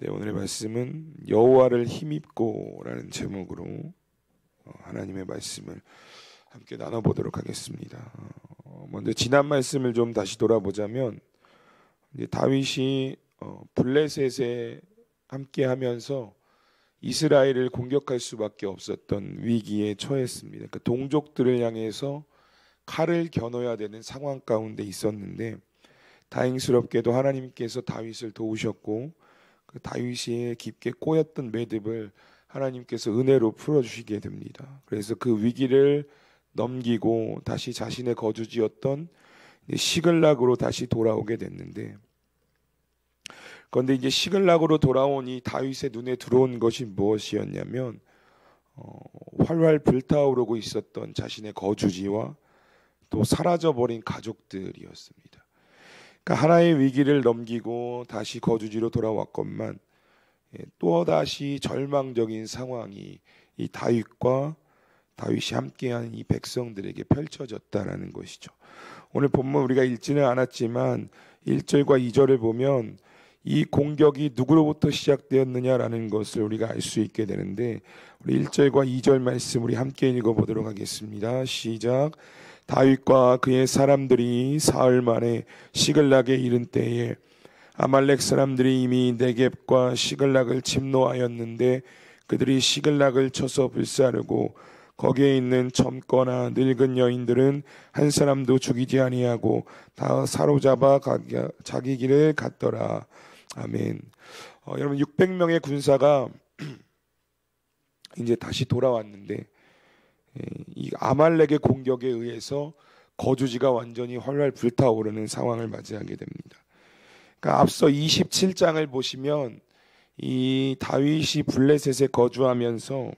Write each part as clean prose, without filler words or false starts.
네, 오늘의 말씀은 여호와를 힘입고라는 제목으로 하나님의 말씀을 함께 나눠보도록 하겠습니다. 먼저 지난 말씀을 좀 다시 돌아보자면 이제 다윗이 블레셋에 함께하면서 이스라엘을 공격할 수밖에 없었던 위기에 처했습니다. 그 동족들을 향해서 칼을 겨눠야 되는 상황 가운데 있었는데 다행스럽게도 하나님께서 다윗을 도우셨고 그 다윗이 깊게 꼬였던 매듭을 하나님께서 은혜로 풀어주시게 됩니다. 그래서 그 위기를 넘기고 다시 자신의 거주지였던 시글락으로 다시 돌아오게 됐는데, 그런데 이제 시글락으로 돌아온 이 다윗의 눈에 들어온 것이 무엇이었냐면 활활 불타오르고 있었던 자신의 거주지와 또 사라져버린 가족들이었습니다. 그러니까 하나의 위기를 넘기고 다시 거주지로 돌아왔건만 또다시 절망적인 상황이 이 다윗이 함께한 이 백성들에게 펼쳐졌다라는 것이죠. 오늘 본문 우리가 읽지는 않았지만 1절과 2절을 보면 이 공격이 누구로부터 시작되었느냐라는 것을 우리가 알 수 있게 되는데, 우리 1절과 2절 말씀 우리 함께 읽어보도록 하겠습니다. 시작. 다윗과 그의 사람들이 사흘 만에 시글락에 이른 때에 아말렉 사람들이 이미 네겝과 시글락을 침노하였는데 그들이 시글락을 쳐서 불사르고 거기에 있는 젊거나 늙은 여인들은 한 사람도 죽이지 아니하고 다 사로잡아 자기 길을 갔더라. 아멘. 여러분 600명의 군사가 이제 다시 돌아왔는데 이 아말렉의 공격에 의해서 거주지가 완전히 활활 불타오르는 상황을 맞이하게 됩니다. 그러니까 앞서 27장을 보시면 이 다윗이 블레셋에 거주하면서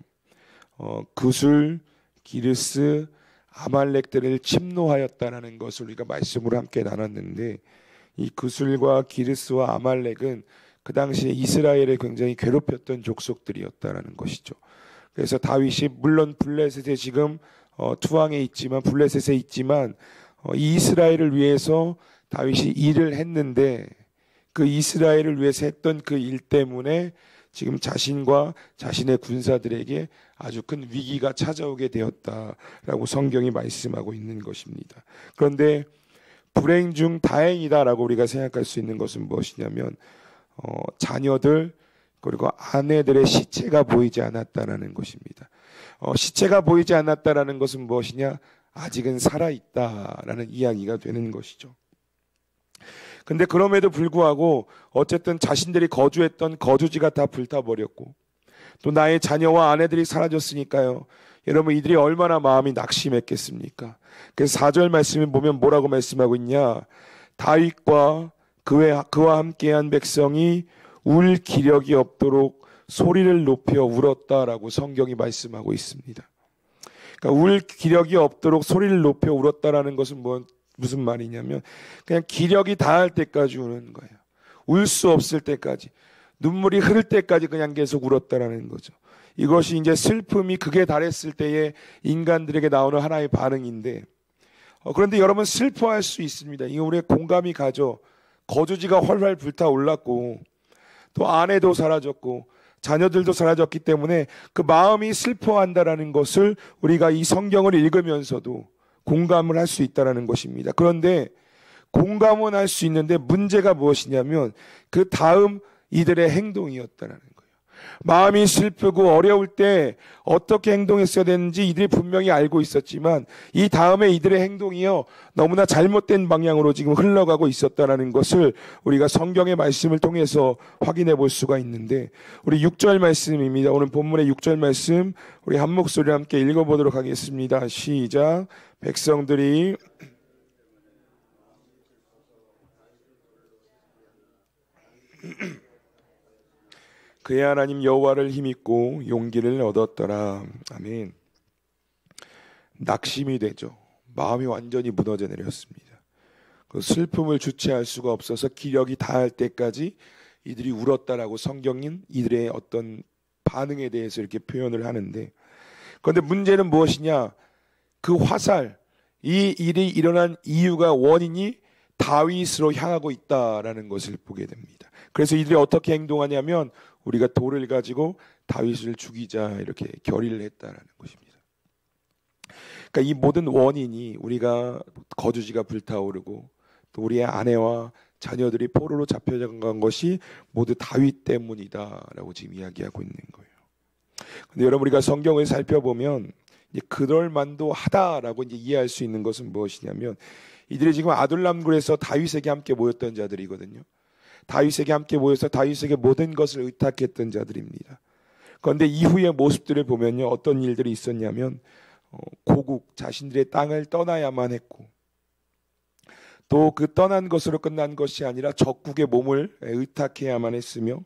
그술, 기르스, 아말렉들을 침노하였다라는 것을 우리가 말씀으로 함께 나눴는데, 이 그술과 기르스와 아말렉은 그 당시에 이스라엘을 굉장히 괴롭혔던 족속들이었다라는 것이죠. 그래서 다윗이 물론 블레셋에 지금 투항에 있지만 블레셋에 있지만 이 이스라엘을 위해서 다윗이 일을 했는데 그 이스라엘을 위해서 했던 그 일 때문에 지금 자신과 자신의 군사들에게 아주 큰 위기가 찾아오게 되었다라고 성경이 말씀하고 있는 것입니다. 그런데 불행 중 다행이다라고 우리가 생각할 수 있는 것은 무엇이냐면 자녀들 그리고 아내들의 시체가 보이지 않았다라는 것입니다. 시체가 보이지 않았다라는 것은 무엇이냐? 아직은 살아있다라는 이야기가 되는 것이죠. 근데 그럼에도 불구하고 어쨌든 자신들이 거주했던 거주지가 다 불타버렸고 또 나의 자녀와 아내들이 사라졌으니까요. 여러분 이들이 얼마나 마음이 낙심했겠습니까? 그래서 4절 말씀을 보면 뭐라고 말씀하고 있냐? 다윗과 그와 함께한 백성이 울 기력이 없도록 소리를 높여 울었다라고 성경이 말씀하고 있습니다. 그러니까 울 기력이 없도록 소리를 높여 울었다라는 것은 무슨 말이냐면 그냥 기력이 다할 때까지 우는 거예요. 울 수 없을 때까지, 눈물이 흐를 때까지 그냥 계속 울었다라는 거죠. 이것이 이제 슬픔이 극에 달했을 때에 인간들에게 나오는 하나의 반응인데, 그런데 여러분 슬퍼할 수 있습니다. 이거 우리의 공감이 가죠. 거주지가 활활 불타올랐고 또 아내도 사라졌고 자녀들도 사라졌기 때문에 그 마음이 슬퍼한다라는 것을 우리가 이 성경을 읽으면서도 공감을 할 수 있다는 것입니다. 그런데 공감은 할 수 있는데 문제가 무엇이냐면 그 다음 이들의 행동이었다는 거예요. 마음이 슬프고 어려울 때 어떻게 행동했어야 되는지 이들이 분명히 알고 있었지만 이 다음에 이들의 행동이요 너무나 잘못된 방향으로 지금 흘러가고 있었다는 것을 우리가 성경의 말씀을 통해서 확인해 볼 수가 있는데, 우리 6절 말씀입니다. 오늘 본문의 6절 말씀 우리 한 목소리로 함께 읽어보도록 하겠습니다. 시작. 백성들이 그의 하나님 여호와를 힘입고 용기를 얻었더라. 아멘. 낙심이 되죠. 마음이 완전히 무너져 내렸습니다. 그 슬픔을 주체할 수가 없어서 기력이 다할 때까지 이들이 울었다라고 성경인 이들의 어떤 반응에 대해서 이렇게 표현을 하는데, 그런데 문제는 무엇이냐? 그 화살, 이 일이 일어난 이유가 원인이 다윗으로 향하고 있다라는 것을 보게 됩니다. 그래서 이들이 어떻게 행동하냐면 우리가 돌을 가지고 다윗을 죽이자 이렇게 결의를 했다라는 것입니다. 그러니까 이 모든 원인이 우리가 거주지가 불타오르고 또 우리의 아내와 자녀들이 포로로 잡혀간 것이 모두 다윗 때문이다라고 지금 이야기하고 있는 거예요. 근데 여러분, 우리가 성경을 살펴보면 이제 그럴만도 하다라고 이제 이해할 수 있는 것은 무엇이냐면, 이들이 지금 아둘람굴에서 다윗에게 함께 모였던 자들이거든요. 다윗에게 함께 모여서 다윗에게 모든 것을 의탁했던 자들입니다. 그런데 이후의 모습들을 보면요, 어떤 일들이 있었냐면 고국 자신들의 땅을 떠나야만 했고, 또 그 떠난 것으로 끝난 것이 아니라 적국의 몸을 의탁해야만 했으며,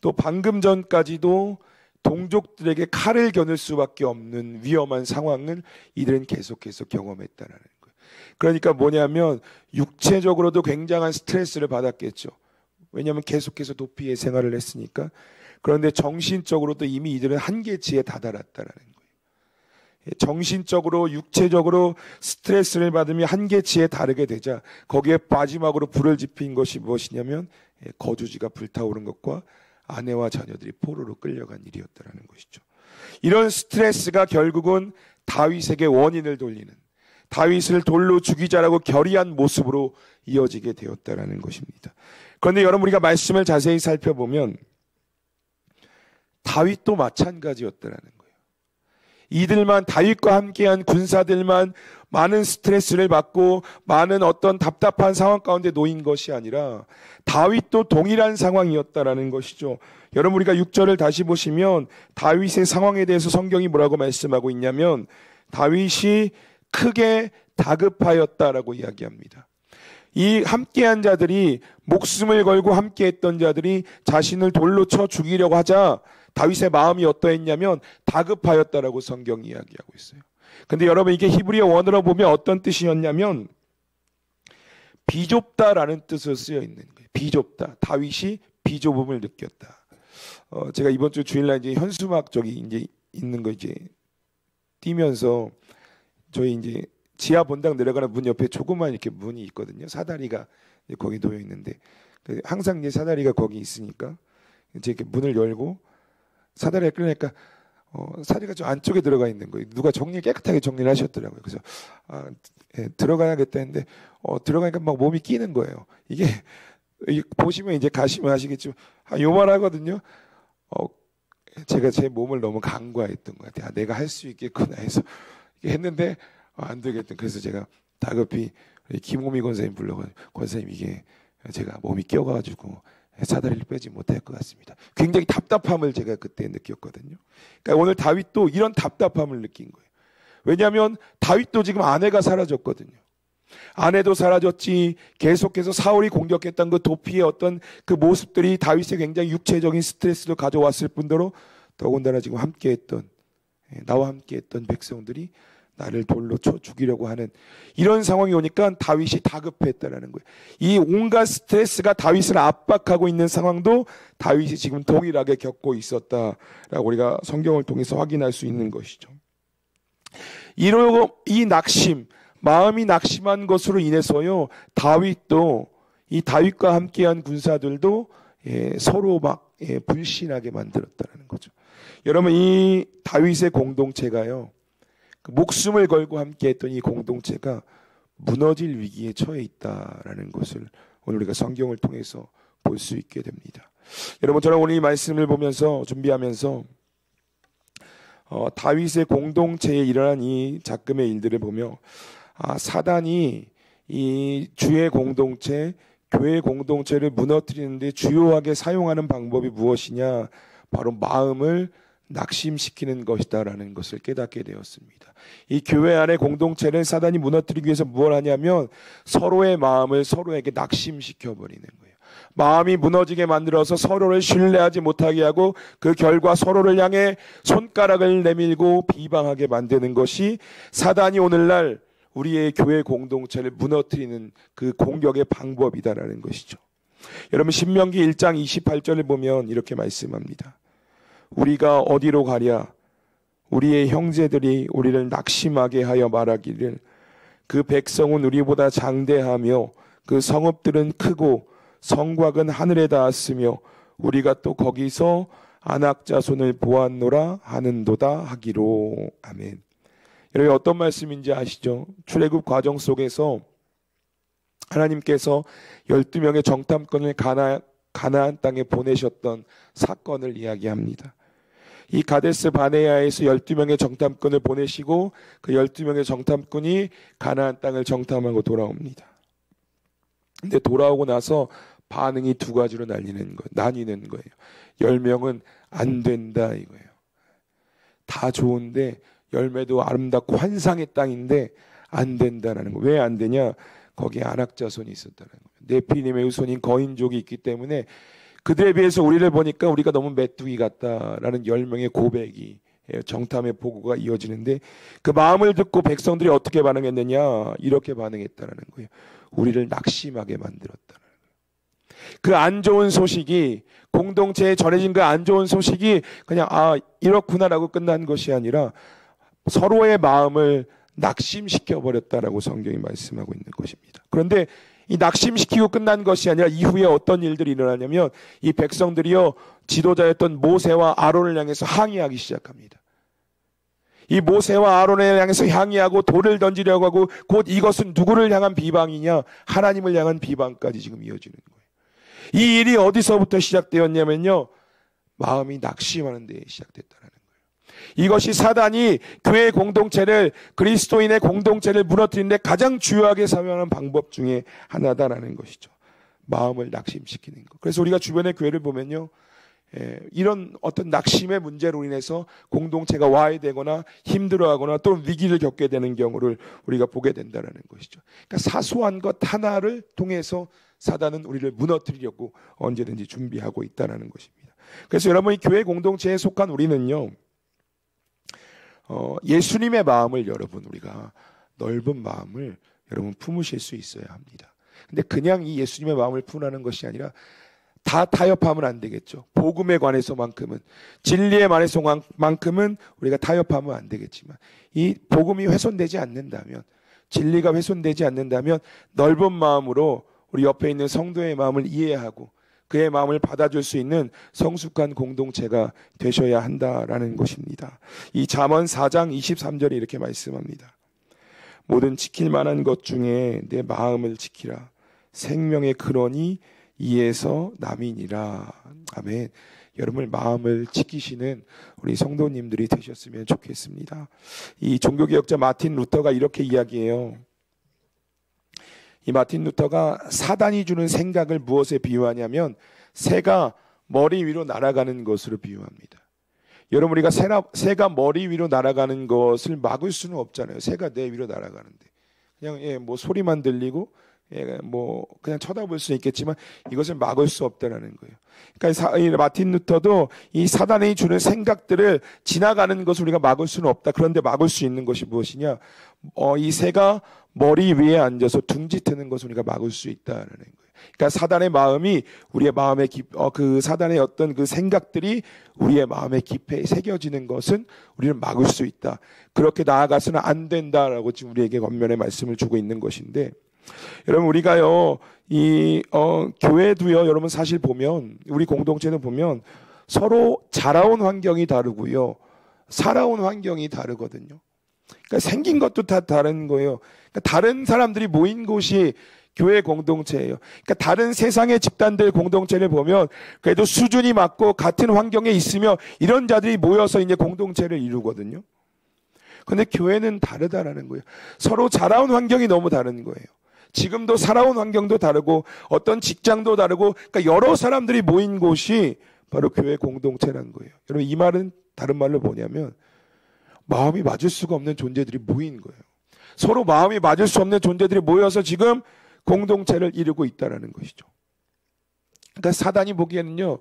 또 방금 전까지도 동족들에게 칼을 겨눌 수밖에 없는 위험한 상황을 이들은 계속해서 경험했다는 거예요. 그러니까 뭐냐면 육체적으로도 굉장한 스트레스를 받았겠죠. 왜냐하면 계속해서 도피의 생활을 했으니까. 그런데 정신적으로도 이미 이들은 한계치에 다다랐다는 거예요. 정신적으로 육체적으로 스트레스를 받으며 한계치에 다르게 되자 거기에 마지막으로 불을 지핀 것이 무엇이냐면 거주지가 불타오른 것과 아내와 자녀들이 포로로 끌려간 일이었다는 것이죠. 이런 스트레스가 결국은 다윗에게 원인을 돌리는, 다윗을 돌로 죽이자라고 결의한 모습으로 이어지게 되었다는 것입니다. 그런데 여러분, 우리가 말씀을 자세히 살펴보면 다윗도 마찬가지였다는 거예요. 이들만, 다윗과 함께한 군사들만 많은 스트레스를 받고 많은 어떤 답답한 상황 가운데 놓인 것이 아니라 다윗도 동일한 상황이었다라는 것이죠. 여러분, 우리가 6절을 다시 보시면 다윗의 상황에 대해서 성경이 뭐라고 말씀하고 있냐면 다윗이 크게 다급하였다라고 이야기합니다. 이 함께한 자들이, 목숨을 걸고 함께했던 자들이 자신을 돌로 쳐 죽이려고 하자 다윗의 마음이 어떠했냐면 다급하였다라고 성경이 이야기하고 있어요. 근데 여러분, 이게 히브리어 원어로 보면 어떤 뜻이었냐면 비좁다라는 뜻으로 쓰여 있는 거예요. 비좁다. 다윗이 비좁음을 느꼈다. 제가 이번 주 주일날 이제 현수막 저기 이제 있는 거 이제 뛰면서 저희 이제 지하 본당 내려가는 문 옆에 조그만 이렇게 문이 있거든요. 사다리가 거기 놓여 있는데 항상 이제 사다리가 거기 있으니까 이제 이렇게 문을 열고 사다리가 끌려니까 사다리가 좀 안쪽에 들어가 있는 거예요. 누가 깨끗하게 정리를 하셨더라고요. 그래서 들어가야겠다 했는데 들어가니까 막 몸이 끼는 거예요. 이게 보시면 이제 가시면 아시겠지만 요만하거든요. 제가 제 몸을 너무 간과했던 것 같아요. 내가 할 수 있겠구나 해서 했는데 안 되겠다. 그래서 제가 다급히 김호미 권사님 불러가지고, 권사님 이게 제가 몸이 끼어가지고 사다리를 빼지 못할 것 같습니다. 굉장히 답답함을 제가 그때 느꼈거든요. 그러니까 오늘 다윗도 이런 답답함을 느낀 거예요. 왜냐하면 다윗도 지금 아내가 사라졌거든요. 아내도 사라졌지, 계속해서 사울이 공격했던 그 도피의 어떤 그 모습들이 다윗의 굉장히 육체적인 스트레스를 가져왔을 뿐더러 더군다나 지금 함께했던, 나와 함께했던 백성들이 나를 돌로 쳐 죽이려고 하는 이런 상황이 오니까 다윗이 다급했다라는 거예요. 이 온갖 스트레스가 다윗을 압박하고 있는 상황도 다윗이 지금 동일하게 겪고 있었다라고 우리가 성경을 통해서 확인할 수 있는 것이죠. 이 낙심, 마음이 낙심한 것으로 인해서요, 다윗도, 이 다윗과 함께한 군사들도 서로 막 불신하게 만들었다는 거죠. 여러분, 이 다윗의 공동체가요, 목숨을 걸고 함께했던 이 공동체가 무너질 위기에 처해 있다라는 것을 오늘 우리가 성경을 통해서 볼 수 있게 됩니다. 여러분, 저는 오늘 이 말씀을 보면서 준비하면서 다윗의 공동체에 일어난 이 작금의 일들을 보며 사단이 이 주의 공동체, 교회 공동체를 무너뜨리는데 주요하게 사용하는 방법이 무엇이냐, 바로 마음을 낙심시키는 것이다라는 것을 깨닫게 되었습니다. 이 교회 안의 공동체를 사단이 무너뜨리기 위해서 무엇을 하냐면 서로의 마음을 서로에게 낙심시켜 버리는 거예요. 마음이 무너지게 만들어서 서로를 신뢰하지 못하게 하고 그 결과 서로를 향해 손가락을 내밀고 비방하게 만드는 것이 사단이 오늘날 우리의 교회 공동체를 무너뜨리는 그 공격의 방법이다라는 것이죠. 여러분, 신명기 1장 28절을 보면 이렇게 말씀합니다. 우리가 어디로 가랴? 우리의 형제들이 우리를 낙심하게 하여 말하기를 그 백성은 우리보다 장대하며 그 성읍들은 크고 성곽은 하늘에 닿았으며 우리가 또 거기서 안악 자손을 보았노라 하는도다 하기로. 아멘. 여러분 어떤 말씀인지 아시죠? 출애굽 과정 속에서 하나님께서 12명의 정탐꾼을 가나안 땅에 보내셨던 사건을 이야기합니다. 이 가데스 바네아에서 12명의 정탐꾼을 보내시고 그 12명의 정탐꾼이 가나안 땅을 정탐하고 돌아옵니다. 근데 돌아오고 나서 반응이 두 가지로 나뉘는 거예요. 10명은 안 된다 이거예요. 다 좋은데 열매도 아름답고 환상의 땅인데 안 된다라는 거예요. 왜 안 되냐? 거기에 안악자손이 있었다는 거예요. 네피림의 후손인 거인족이 있기 때문에 그들에 비해서 우리를 보니까 우리가 너무 메뚜기 같다라는 10명의 고백이 정탐의 보고가 이어지는데 그 마음을 듣고 백성들이 어떻게 반응했느냐? 이렇게 반응했다는 거예요. 우리를 낙심하게 만들었다는 거예요. 그 안 좋은 소식이 공동체에 전해진 그 안 좋은 소식이 그냥 이렇구나라고 끝난 것이 아니라 서로의 마음을 낙심시켜 버렸다라고 성경이 말씀하고 있는 것입니다. 그런데 이 낙심시키고 끝난 것이 아니라 이후에 어떤 일들이 일어나냐면 이 백성들이요 지도자였던 모세와 아론을 향해서 항의하기 시작합니다. 이 모세와 아론을 향해서 항의하고 돌을 던지려고 하고 곧 이것은 누구를 향한 비방이냐? 하나님을 향한 비방까지 지금 이어지는 거예요. 이 일이 어디서부터 시작되었냐면요 마음이 낙심하는 데 시작됐다는 거예요. 이것이 사단이 교회 공동체를 그리스도인의 공동체를 무너뜨리는 데 가장 주요하게 사용하는 방법 중에 하나다라는 것이죠. 마음을 낙심시키는 것. 그래서 우리가 주변의 교회를 보면요 이런 어떤 낙심의 문제로 인해서 공동체가 와해되거나 힘들어하거나 또는 위기를 겪게 되는 경우를 우리가 보게 된다는 것이죠. 그러니까 사소한 것 하나를 통해서 사단은 우리를 무너뜨리려고 언제든지 준비하고 있다는 것입니다. 그래서 여러분 이 교회 공동체에 속한 우리는요 예수님의 마음을 여러분 우리가 넓은 마음을 여러분 품으실 수 있어야 합니다. 근데 그냥 이 예수님의 마음을 품으라는 것이 아니라 다 타협하면 안 되겠죠. 복음에 관해서만큼은 진리에 관해서만큼은 우리가 타협하면 안 되겠지만 이 복음이 훼손되지 않는다면 진리가 훼손되지 않는다면 넓은 마음으로 우리 옆에 있는 성도의 마음을 이해하고 그의 마음을 받아줄 수 있는 성숙한 공동체가 되셔야 한다라는 것입니다. 이 잠언 4장 23절에 이렇게 말씀합니다. 모든 지킬 만한 것 중에 내 마음을 지키라. 생명의 근원이 이에서 남이니라. 아멘. 여러분의 마음을 지키시는 우리 성도님들이 되셨으면 좋겠습니다. 이 종교개혁자 마틴 루터가 이렇게 이야기해요. 이 마틴 루터가 사단이 주는 생각을 무엇에 비유하냐면 새가 머리 위로 날아가는 것으로 비유합니다. 여러분 우리가 새가 머리 위로 날아가는 것을 막을 수는 없잖아요. 새가 내 위로 날아가는데 그냥 뭐 소리만 들리고 뭐 그냥 쳐다볼 수 있겠지만 이것을 막을 수 없다라는 거예요. 그러니까 마틴 루터도 이 사단이 주는 생각들을 지나가는 것을 우리가 막을 수는 없다. 그런데 막을 수 있는 것이 무엇이냐? 이 새가 머리 위에 앉아서 둥지 트는 것을 우리가 막을 수 있다라는 거예요. 그러니까 사단의 마음이 우리의 마음에 그 사단의 어떤 그 생각들이 우리의 마음에 깊이 새겨지는 것은 우리는 막을 수 있다. 그렇게 나아가서는 안 된다라고 지금 우리에게 권면의 말씀을 주고 있는 것인데, 여러분 우리가요 교회도요 여러분 사실 보면 우리 공동체는 보면 서로 자라온 환경이 다르고요 살아온 환경이 다르거든요. 그러니까 생긴 것도 다 다른 거예요. 그러니까 다른 사람들이 모인 곳이 교회 공동체예요. 그러니까 다른 세상의 집단들 공동체를 보면 그래도 수준이 맞고 같은 환경에 있으며 이런 자들이 모여서 이제 공동체를 이루거든요. 그런데 교회는 다르다라는 거예요. 서로 자라온 환경이 너무 다른 거예요. 지금도 살아온 환경도 다르고 어떤 직장도 다르고 그러니까 여러 사람들이 모인 곳이 바로 교회 공동체라는 거예요. 여러분 이 말은 다른 말로 뭐냐면 마음이 맞을 수가 없는 존재들이 모인 거예요. 서로 마음이 맞을 수 없는 존재들이 모여서 지금 공동체를 이루고 있다는 것이죠. 그러니까 사단이 보기에는요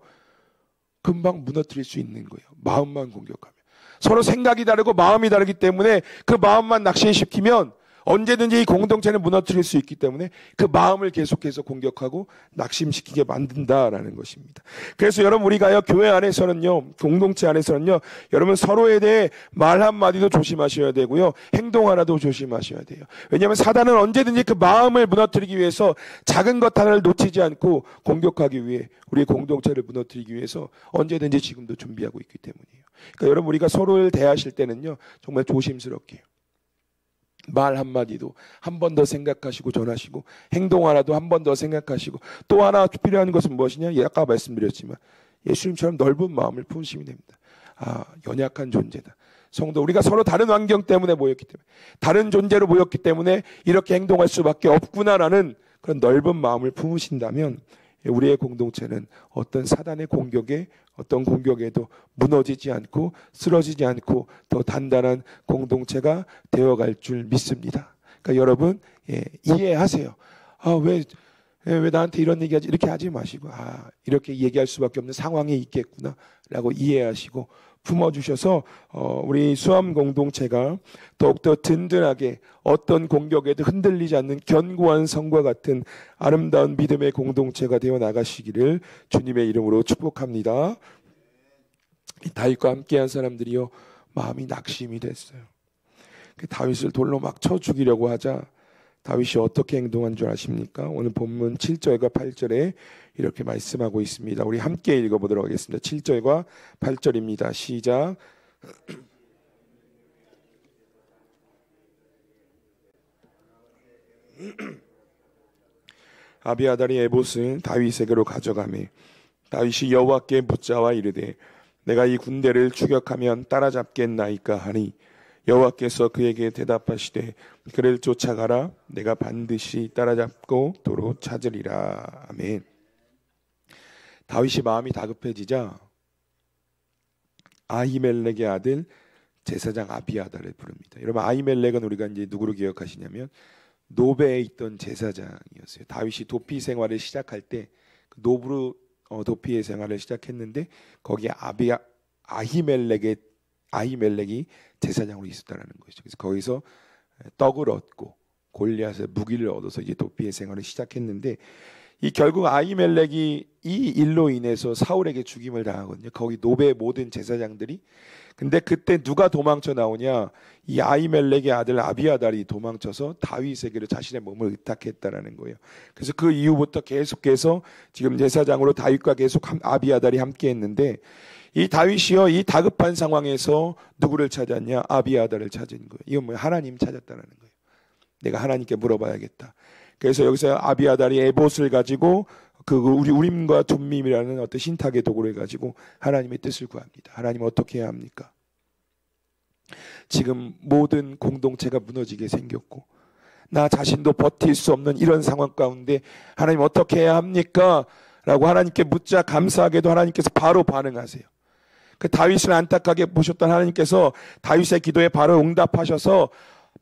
금방 무너뜨릴 수 있는 거예요. 마음만 공격하면. 서로 생각이 다르고 마음이 다르기 때문에 그 마음만 낙심시키면 언제든지 이 공동체를 무너뜨릴 수 있기 때문에 그 마음을 계속해서 공격하고 낙심시키게 만든다라는 것입니다. 그래서 여러분, 우리가요, 교회 안에서는요, 공동체 안에서는요, 여러분 서로에 대해 말 한마디도 조심하셔야 되고요, 행동 하나도 조심하셔야 돼요. 왜냐하면 사단은 언제든지 그 마음을 무너뜨리기 위해서 작은 것 하나를 놓치지 않고 공격하기 위해 우리의 공동체를 무너뜨리기 위해서 언제든지 지금도 준비하고 있기 때문이에요. 그러니까 여러분, 우리가 서로를 대하실 때는요, 정말 조심스럽게 말 한마디도 한 번 더 생각하시고 전하시고, 행동 하나도 한 번 더 생각하시고, 또 하나 필요한 것은 무엇이냐? 아까 말씀드렸지만 예수님처럼 넓은 마음을 품으시면 됩니다. 연약한 존재다. 성도, 우리가 서로 다른 환경 때문에 모였기 때문에, 다른 존재로 모였기 때문에 이렇게 행동할 수밖에 없구나라는 그런 넓은 마음을 품으신다면 우리의 공동체는 어떤 사단의 공격에, 어떤 공격에도 무너지지 않고 쓰러지지 않고 더 단단한 공동체가 되어갈 줄 믿습니다. 그러니까 여러분, 이해하세요. 왜 나한테 이런 얘기하지? 이렇게 하지 마시고, 이렇게 얘기할 수밖에 없는 상황이 있겠구나 라고 이해하시고 품어주셔서 우리 수암 공동체가 더욱더 든든하게 어떤 공격에도 흔들리지 않는 견고한 성과 같은 아름다운 믿음의 공동체가 되어 나가시기를 주님의 이름으로 축복합니다. 다윗과 함께한 사람들이요, 마음이 낙심이 됐어요. 다윗을 돌로 막 쳐 죽이려고 하자 다윗이 어떻게 행동한 줄 아십니까? 오늘 본문 7절과 8절에 이렇게 말씀하고 있습니다. 우리 함께 읽어보도록 하겠습니다. 7절과 8절입니다. 시작. 아비아달이 에봇을 다윗에게로 가져가매 다윗이 여호와께 묻자와 이르되 내가 이 군대를 추격하면 따라잡겠나이까 하니 여호와께서 그에게 대답하시되 그를 쫓아가라. 내가 반드시 따라잡고 도로 찾으리라. 아멘. 다윗이 마음이 다급해지자 아히멜렉의 아들 제사장 아비아달을 부릅니다. 여러분, 아히멜렉은 우리가 이제 누구로 기억하시냐면 노베에 있던 제사장이었어요. 다윗이 도피 생활을 시작할 때 노브로 도피의 생활을 시작했는데 거기에 아히멜렉이 제사장으로 있었다는 것이죠. 그래서 거기서 떡을 얻고 골리앗의 무기를 얻어서 이제 도피의 생활을 시작했는데, 이 결국 아히멜렉이 이 일로 인해서 사울에게 죽임을 당하거든요. 거기 노베의 모든 제사장들이. 근데 그때 누가 도망쳐 나오냐? 이 아히멜렉의 아들 아비아달이 도망쳐서 다윗에게로 자신의 몸을 의탁했다라는 거예요. 그래서 그 이후부터 계속해서 지금 제사장으로 다윗과 계속 아비아달이 함께했는데, 이 다윗이요, 이 다급한 상황에서 누구를 찾았냐? 아비아달을 찾은 거예요. 이건 뭐예요? 하나님 찾았다는 거예요. 내가 하나님께 물어봐야겠다. 그래서 여기서 아비아달이 에봇을 가지고 그 우림과 둠밈이라는 어떤 신탁의 도구를 가지고 하나님의 뜻을 구합니다. 하나님 어떻게 해야 합니까? 지금 모든 공동체가 무너지게 생겼고 나 자신도 버틸 수 없는 이런 상황 가운데 하나님 어떻게 해야 합니까? 라고 하나님께 묻자 감사하게도 하나님께서 바로 반응하세요. 그 다윗을 안타깝게 보셨던 하나님께서 다윗의 기도에 바로 응답하셔서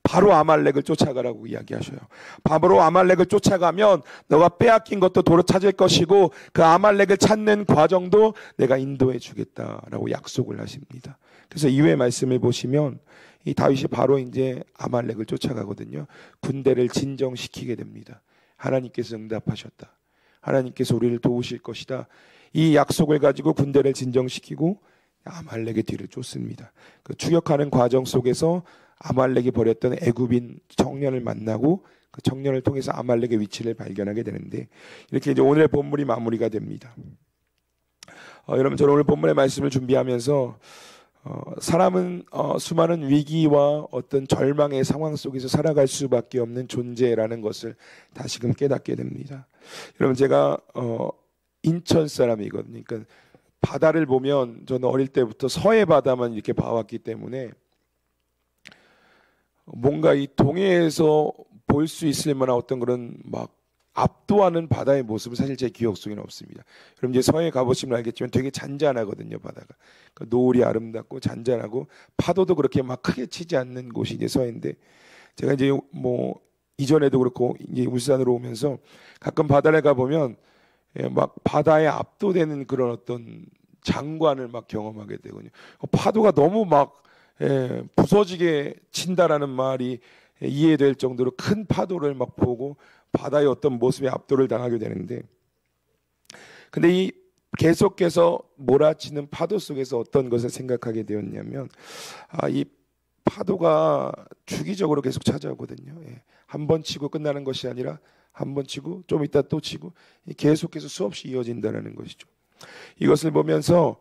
바로 아말렉을 쫓아가라고 이야기하셔요. 바로 아말렉을 쫓아가면 너가 빼앗긴 것도 도로 찾을 것이고 그 아말렉을 찾는 과정도 내가 인도해 주겠다라고 약속을 하십니다. 그래서 이후의 말씀을 보시면 이 다윗이 바로 이제 아말렉을 쫓아가거든요. 군대를 진정시키게 됩니다. 하나님께서 응답하셨다. 하나님께서 우리를 도우실 것이다. 이 약속을 가지고 군대를 진정시키고 아말렉의 뒤를 쫓습니다. 그 추격하는 과정 속에서 아말렉이 버렸던 애굽인 청년을 만나고 그 청년을 통해서 아말렉의 위치를 발견하게 되는데, 이렇게 이제 오늘의 본문이 마무리가 됩니다. 여러분, 저는 오늘 본문의 말씀을 준비하면서 사람은 수많은 위기와 어떤 절망의 상황 속에서 살아갈 수밖에 없는 존재라는 것을 다시금 깨닫게 됩니다. 여러분, 제가 인천 사람이거든요. 그러니까 바다를 보면 저는 어릴 때부터 서해 바다만 이렇게 봐왔기 때문에 뭔가 이 동해에서 볼 수 있을 만한 어떤 그런 막 압도하는 바다의 모습은 사실 제 기억 속에는 없습니다. 그럼 이제 서해 가보시면 알겠지만 되게 잔잔하거든요, 바다가. 그러니까 노을이 아름답고 잔잔하고 파도도 그렇게 막 크게 치지 않는 곳이 이제 서해인데, 제가 이제 뭐 이전에도 그렇고 이제 울산으로 오면서 가끔 바다를 가보면 막 바다에 압도되는 그런 어떤 장관을 막 경험하게 되거든요. 파도가 너무 막 부서지게 친다라는 말이 이해될 정도로 큰 파도를 막 보고 바다의 어떤 모습에 압도를 당하게 되는데, 근데 이 계속해서 몰아치는 파도 속에서 어떤 것을 생각하게 되었냐면, 이 파도가 주기적으로 계속 찾아오거든요. 한 번 치고 끝나는 것이 아니라 한 번 치고 좀 이따 또 치고 계속해서 수없이 이어진다는 것이죠. 이것을 보면서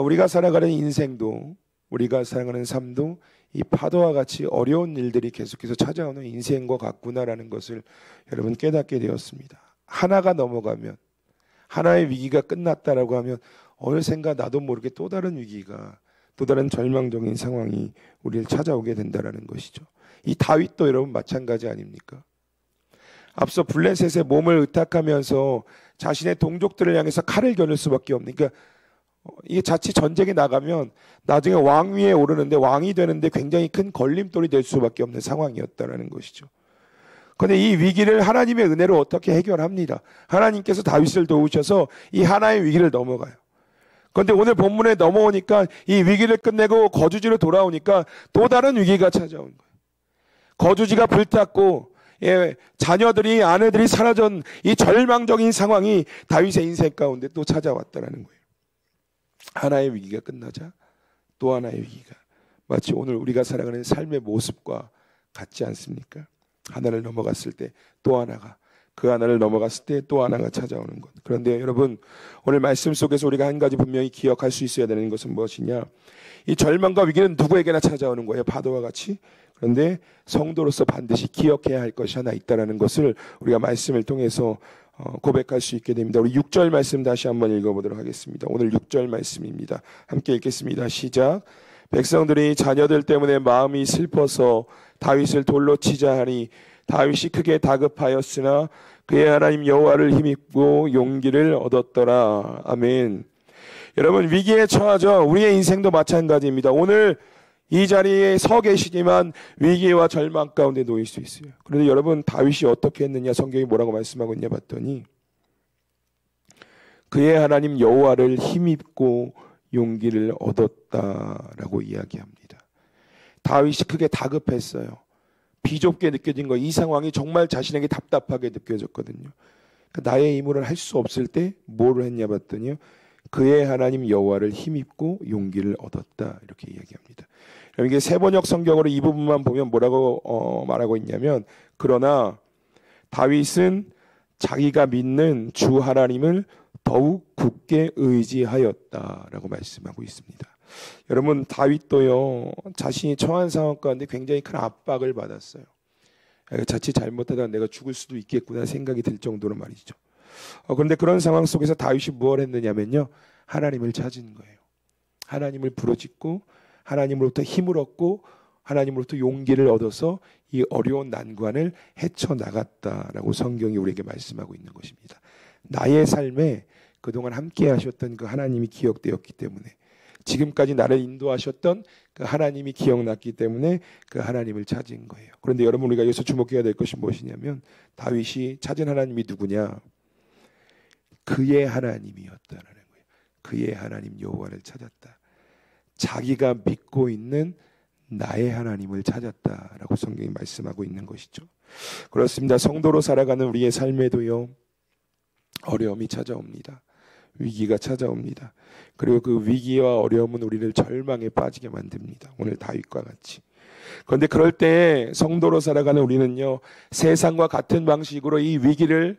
우리가 살아가는 인생도, 우리가 살아가는 삶도 이 파도와 같이 어려운 일들이 계속해서 찾아오는 인생과 같구나라는 것을 여러분 깨닫게 되었습니다. 하나가 넘어가면, 하나의 위기가 끝났다라고 하면 어느샌가 나도 모르게 또 다른 위기가, 또 다른 절망적인 상황이 우리를 찾아오게 된다는 것이죠. 이 다윗도 여러분 마찬가지 아닙니까? 앞서 블레셋의 몸을 의탁하면서 자신의 동족들을 향해서 칼을 겨눌 수밖에 없는, 그러니까 이게 자칫 전쟁에 나가면 나중에 왕위에 오르는데, 왕이 되는데 굉장히 큰 걸림돌이 될 수밖에 없는 상황이었다는 것이죠. 그런데 이 위기를 하나님의 은혜로 어떻게 해결합니다. 하나님께서 다윗을 도우셔서 이 하나의 위기를 넘어가요. 그런데 오늘 본문에 넘어오니까 이 위기를 끝내고 거주지로 돌아오니까 또 다른 위기가 찾아온 거예요. 거주지가 불탔고, 자녀들이, 아내들이 사라진 이 절망적인 상황이 다윗의 인생 가운데 또 찾아왔다는 거예요. 하나의 위기가 끝나자 또 하나의 위기가, 마치 오늘 우리가 살아가는 삶의 모습과 같지 않습니까? 하나를 넘어갔을 때 또 하나가, 그 하나를 넘어갔을 때 또 하나가 찾아오는 것. 그런데 여러분, 오늘 말씀 속에서 우리가 한 가지 분명히 기억할 수 있어야 되는 것은 무엇이냐? 이 절망과 위기는 누구에게나 찾아오는 거예요, 파도와 같이. 그런데 성도로서 반드시 기억해야 할 것이 하나 있다는 것을 우리가 말씀을 통해서 고백할 수 있게 됩니다. 우리 6절 말씀 다시 한번 읽어보도록 하겠습니다. 오늘 6절 말씀입니다. 함께 읽겠습니다. 시작. 백성들이 자녀들 때문에 마음이 슬퍼서 다윗을 돌로 치자 하니 다윗이 크게 다급하였으나 그의 하나님 여호와를 힘입고 용기를 얻었더라. 아멘. 여러분, 위기에 처하죠. 우리의 인생도 마찬가지입니다. 오늘 이 자리에 서 계시지만 위기와 절망 가운데 놓일 수 있어요. 그런데 여러분, 다윗이 어떻게 했느냐, 성경이 뭐라고 말씀하고 있냐 봤더니 그의 하나님 여호와를 힘입고 용기를 얻었다라고 이야기합니다. 다윗이 크게 다급했어요. 비좁게 느껴진 거, 이 상황이 정말 자신에게 답답하게 느껴졌거든요. 그러니까 나의 힘으로는 할 수 없을 때 뭐를 했냐 봤더니 그의 하나님 여호와를 힘입고 용기를 얻었다, 이렇게 이야기합니다. 이게 세번역 성경으로 이 부분만 보면 뭐라고 말하고 있냐면, 그러나 다윗은 자기가 믿는 주 하나님을 더욱 굳게 의지하였다라고 말씀하고 있습니다. 여러분, 다윗도요, 자신이 처한 상황 가운데 굉장히 큰 압박을 받았어요. 자칫 잘못하다가 내가 죽을 수도 있겠구나 생각이 들 정도로 말이죠. 그런데 그런 상황 속에서 다윗이 무엇을 했느냐면요, 하나님을 찾은 거예요. 하나님을 부르짖고 하나님으로부터 힘을 얻고 하나님으로부터 용기를 얻어서 이 어려운 난관을 헤쳐나갔다라고 성경이 우리에게 말씀하고 있는 것입니다. 나의 삶에 그동안 함께 하셨던 그 하나님이 기억되었기 때문에, 지금까지 나를 인도하셨던 그 하나님이 기억났기 때문에 그 하나님을 찾은 거예요. 그런데 여러분, 우리가 여기서 주목해야 될 것이 무엇이냐면, 다윗이 찾은 하나님이 누구냐? 그의 하나님이었다라는 거예요. 그의 하나님 여호와를 찾았다. 자기가 믿고 있는 나의 하나님을 찾았다라고 성경이 말씀하고 있는 것이죠. 그렇습니다. 성도로 살아가는 우리의 삶에도요, 어려움이 찾아옵니다. 위기가 찾아옵니다. 그리고 그 위기와 어려움은 우리를 절망에 빠지게 만듭니다. 오늘 다윗과 같이. 그런데 그럴 때 성도로 살아가는 우리는요, 세상과 같은 방식으로 이 위기를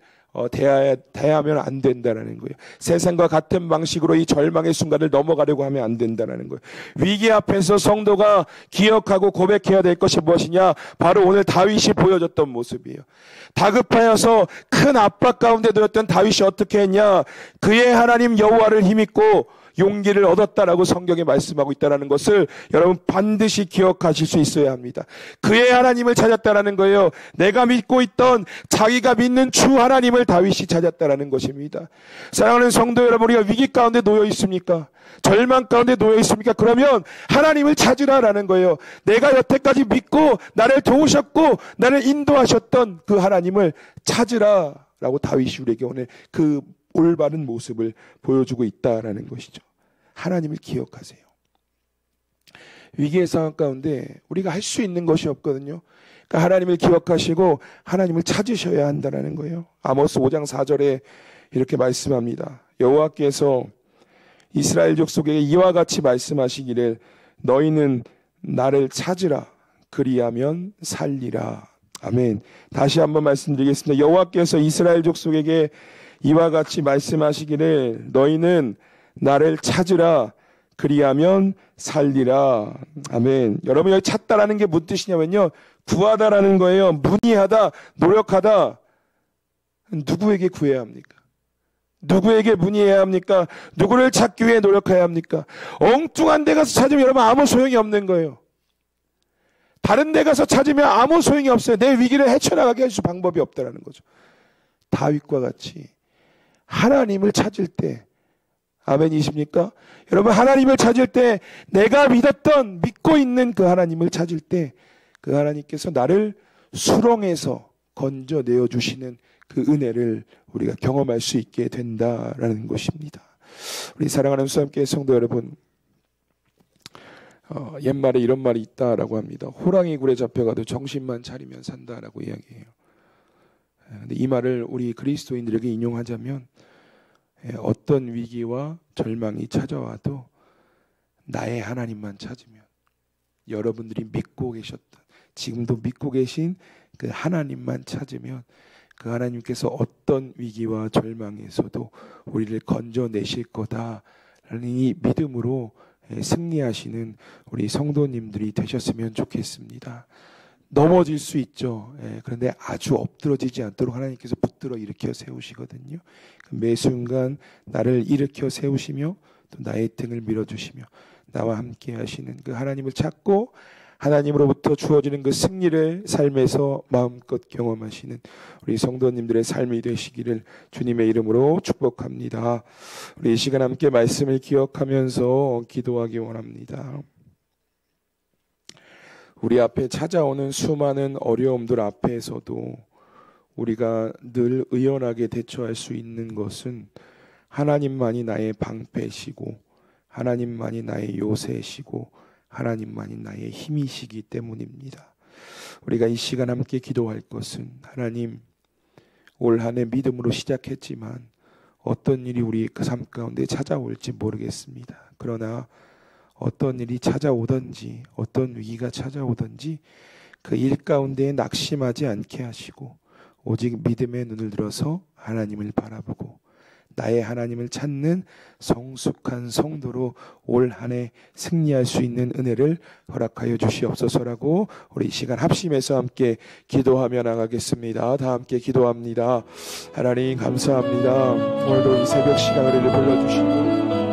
대하면 안 된다는 거예요. 세상과 같은 방식으로 이 절망의 순간을 넘어가려고 하면 안 된다는 거예요. 위기 앞에서 성도가 기억하고 고백해야 될 것이 무엇이냐? 바로 오늘 다윗이 보여줬던 모습이에요. 다급하여서 큰 압박 가운데 놓였던 다윗이 어떻게 했냐? 그의 하나님 여호와를 힘입고 용기를 얻었다라고 성경에 말씀하고 있다는 것을 여러분 반드시 기억하실 수 있어야 합니다. 그의 하나님을 찾았다라는 거예요. 내가 믿고 있던 자기가 믿는 주 하나님을 다윗이 찾았다라는 것입니다. 사랑하는 성도 여러분, 우리가 위기 가운데 놓여 있습니까? 절망 가운데 놓여 있습니까? 그러면 하나님을 찾으라라는 거예요. 내가 여태까지 믿고 나를 도우셨고 나를 인도하셨던 그 하나님을 찾으라라고 다윗이 우리에게 오늘 그 올바른 모습을 보여주고 있다라는 것이죠. 하나님을 기억하세요. 위기의 상황 가운데 우리가 할 수 있는 것이 없거든요. 그러니까 하나님을 기억하시고 하나님을 찾으셔야 한다는 거예요. 아모스 5장 4절에 이렇게 말씀합니다. 여호와께서 이스라엘 족속에게 이와 같이 말씀하시기를 너희는 나를 찾으라 그리하면 살리라. 아멘. 다시 한번 말씀드리겠습니다. 여호와께서 이스라엘 족속에게 이와 같이 말씀하시기를 너희는 나를 찾으라 그리하면 살리라. 아멘. 여러분 여기 찾다라는 게 무슨 뜻이냐면요, 구하다라는 거예요. 문의하다, 노력하다. 누구에게 구해야 합니까? 누구에게 문의해야 합니까? 누구를 찾기 위해 노력해야 합니까? 엉뚱한 데 가서 찾으면 여러분 아무 소용이 없는 거예요. 다른 데 가서 찾으면 아무 소용이 없어요. 내 위기를 헤쳐나가게 할 수 방법이 없다라는 거죠. 다윗과 같이 하나님을 찾을 때, 아멘이십니까? 여러분 하나님을 찾을 때, 내가 믿고 있는 그 하나님을 찾을 때 그 하나님께서 나를 수렁에서 건져내어 주시는 그 은혜를 우리가 경험할 수 있게 된다라는 것입니다. 우리 사랑하는 수함교회 성도 여러분, 옛말에 이런 말이 있다라고 합니다. 호랑이 굴에 잡혀가도 정신만 차리면 산다라고 이야기해요. 근데 이 말을 우리 그리스도인들에게 인용하자면, 어떤 위기와 절망이 찾아와도 나의 하나님만 찾으면, 여러분들이 믿고 계셨던, 지금도 믿고 계신 그 하나님만 찾으면 그 하나님께서 어떤 위기와 절망에서도 우리를 건져내실 거다라는 이 믿음으로 승리하시는 우리 성도님들이 되셨으면 좋겠습니다. 넘어질 수 있죠. 그런데 아주 엎드러지지 않도록 하나님께서 붙들어 일으켜 세우시거든요. 매 순간 나를 일으켜 세우시며 또 나의 등을 밀어주시며 나와 함께 하시는 그 하나님을 찾고 하나님으로부터 주어지는 그 승리를 삶에서 마음껏 경험하시는 우리 성도님들의 삶이 되시기를 주님의 이름으로 축복합니다. 우리 이 시간 함께 말씀을 기억하면서 기도하기 원합니다. 우리 앞에 찾아오는 수많은 어려움들 앞에서도 우리가 늘 의연하게 대처할 수 있는 것은 하나님만이 나의 방패시고 하나님만이 나의 요새시고 하나님만이 나의 힘이시기 때문입니다. 우리가 이 시간 함께 기도할 것은, 하나님, 올 한 해 믿음으로 시작했지만 어떤 일이 우리 그 삶 가운데 찾아올지 모르겠습니다. 그러나 어떤 일이 찾아오든지 어떤 위기가 찾아오든지 그 일 가운데 낙심하지 않게 하시고 오직 믿음의 눈을 들어서 하나님을 바라보고 나의 하나님을 찾는 성숙한 성도로 올 한 해 승리할 수 있는 은혜를 허락하여 주시옵소서라고 우리 이 시간 합심해서 함께 기도하며 나가겠습니다. 다 함께 기도합니다. 하나님 감사합니다. 오늘도 이 새벽 시간 우리를 불러주시고